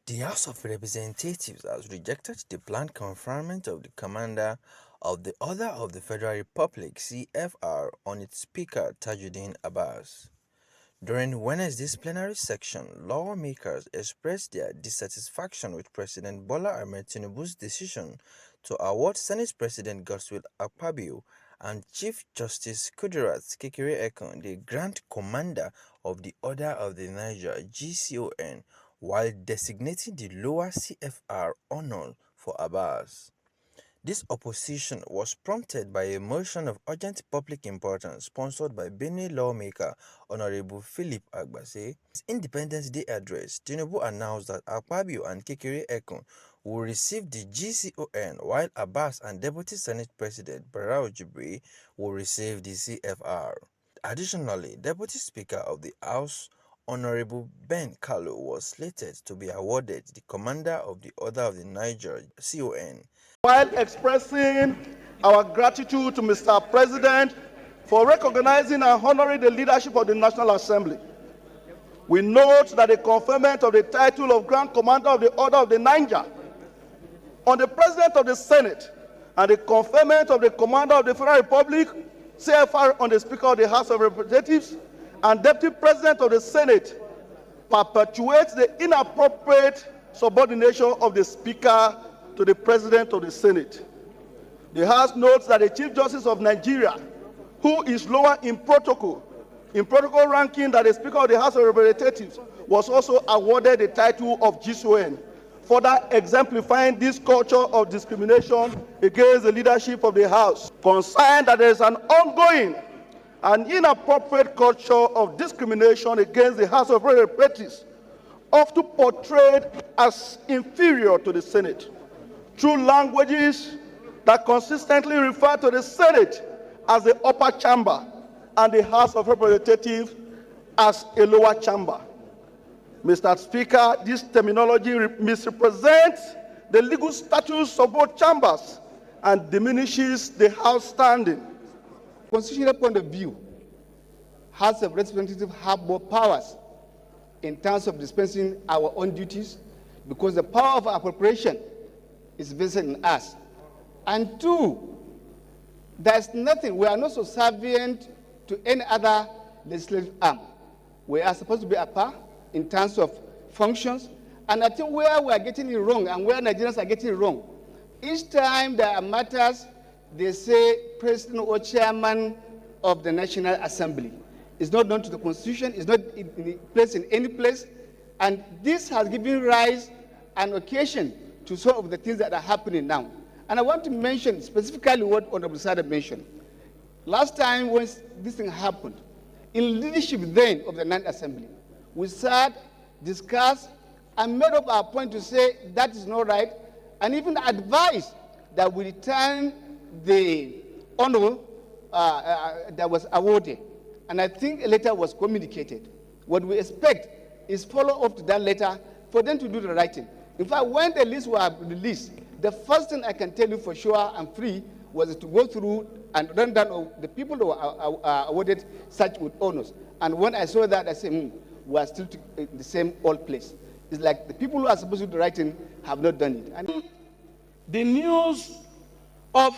The House of Representatives has rejected the planned conferment of the Commander of the Order of the Federal Republic (CFR) on its Speaker Tajuddin Abbas. During Wednesday's plenary session, lawmakers expressed their dissatisfaction with President Bola Ahmed Tinubu's decision to award Senate President Godswill Akpabio and Chief Justice Kudirat Kekere-Ekun the Grand Commander of the Order of the Niger (GCON), while designating the lower CFR honor for Abbas. This opposition was prompted by a motion of urgent public importance sponsored by Benue lawmaker Honorable Philip Abbas. In his Independence Day address, Tinubu announced that Akpabio and Kekere-Ekun will receive the GCON, while Abbas and Deputy Senate President Barau Jibri will receive the CFR. Additionally, Deputy Speaker of the House Honorable Ben Kallo was slated to be awarded the Commander of the Order of the Niger (CON). While expressing our gratitude to Mr. President for recognizing and honoring the leadership of the National Assembly, we note that the conferment of the title of Grand Commander of the Order of the Niger on the President of the Senate and the conferment of the Commander of the Federal Republic (CFR) on the Speaker of the House of Representatives and Deputy President of the Senate perpetuates the inappropriate subordination of the Speaker to the President of the Senate. The House notes that the Chief Justice of Nigeria, who is lower in protocol ranking than the Speaker of the House of Representatives, was also awarded the title of GCON, further exemplifying this culture of discrimination against the leadership of the House. Concerned that there is an ongoing and inappropriate culture of discrimination against the House of Representatives, often portrayed as inferior to the Senate, through languages that consistently refer to the Senate as the upper chamber and the House of Representatives as a lower chamber. Mr. Speaker, this terminology misrepresents the legal status of both chambers and diminishes the House standing. Constitutional point of view, House of Representatives have more powers in terms of dispensing our own duties because the power of appropriation is vested in us. And two, there's nothing, we are not subservient to any other legislative arm. We are supposed to be a par in terms of functions. And I think where we are getting it wrong and where Nigerians are getting it wrong, each time there are matters, they say President or Chairman of the National Assembly. It's not done to the Constitution, it's not placed in any place. And this has given rise an occasion to some of the things that are happening now. And I want to mention specifically what Honorable Sada mentioned. Last time when this thing happened, in leadership then of the Ninth Assembly, we sat, discussed, and made up our point to say that is not right, and even advised that we return the honor that was awarded. And I think a letter was communicated. What we expect is follow up to that letter for them to do the right thing. In fact, when the lists were released, the first thing I can tell you for sure and free was to go through and run down the people who were awarded such with honors. And when I saw that, I said, we are still in the same old place. It's like the people who are supposed to do the right thing have not done it. And the news of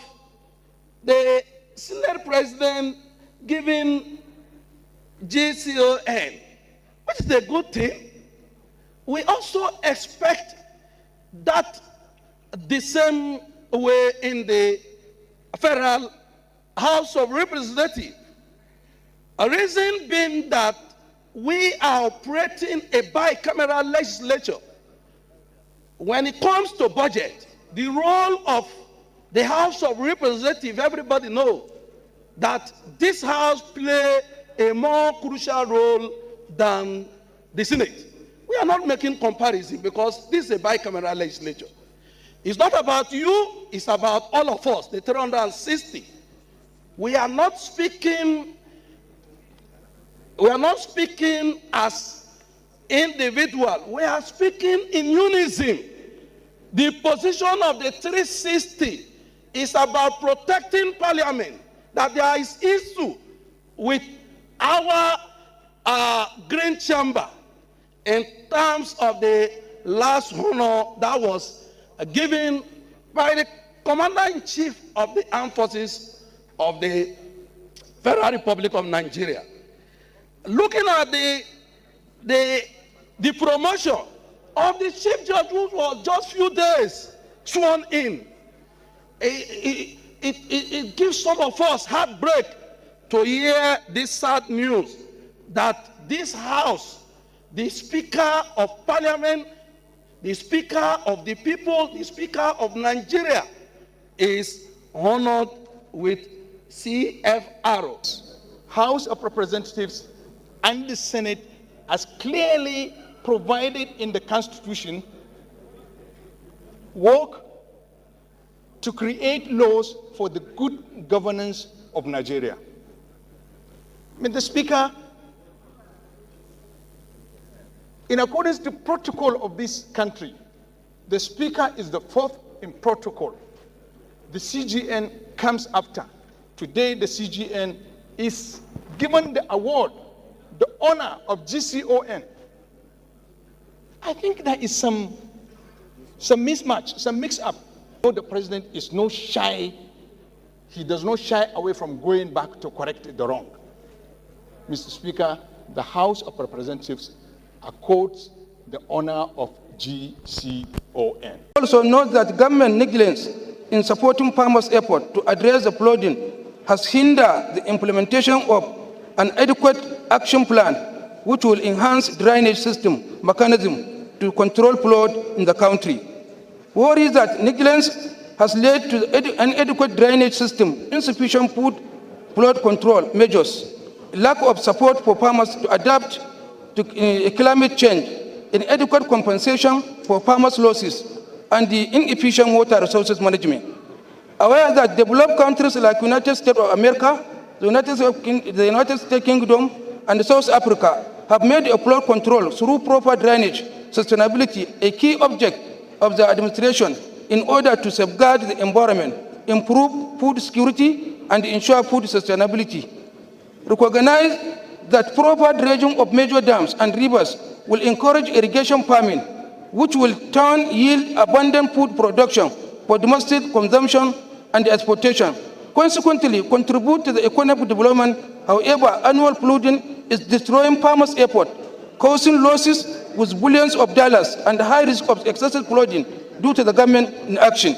the Senate President giving GCON, which is a good thing, we also expect that the same way in the Federal House of Representatives. A reason being that we are operating a bicameral legislature. When it comes to budget, the role of the House of Representatives, everybody knows that this House plays a more crucial role than the Senate. We are not making comparison because this is a bicameral legislature. It's not about you, it's about all of us, the 360. We are not speaking as individual. We are speaking in unison. The position of the 360 is about protecting Parliament, that there is issue with our Green Chamber in terms of the last honor that was given by the Commander-in-Chief of the Armed Forces of the Federal Republic of Nigeria. Looking at the promotion of the Chief Judge, who was just few days sworn in, it gives some of us heartbreak to hear this sad news that this House, the Speaker of Parliament, the Speaker of the people, the Speaker of Nigeria, is honored with CFR. House of Representatives and the Senate, as clearly provided in the Constitution, work to create laws for the good governance of Nigeria. Mr. Speaker, in accordance to protocol of this country, the Speaker is the fourth in protocol. The CGN comes after. Today, the CGN is given the award, the honor of GCON. I think there is some mismatch, some mix-up. The president is no shy. He does not shy away from going back to correct the wrong. Mr. Speaker, the House of Representatives accords the honor of GCON. Also note that government negligence in supporting farmers' effort to address the flooding has hindered the implementation of an adequate action plan which will enhance drainage system mechanism to control flood in the country. Worry that negligence has led to an inadequate drainage system, insufficient flood control measures, lack of support for farmers to adapt to climate change, inadequate compensation for farmers' losses, and the inefficient water resources management. Aware that developed countries like United States of America, the United States Kingdom, and South Africa have made a flood control through proper drainage sustainability a key object of the administration in order to safeguard the environment, improve food security, and ensure food sustainability. Recognize that proper dredging of major dams and rivers will encourage irrigation farming, which will turn yield abundant food production for domestic consumption and exportation. Consequently, contribute to the economic development. However, annual flooding is destroying farmers' effort, causing losses with billions of dollars and high risk of excessive flooding due to the government inaction.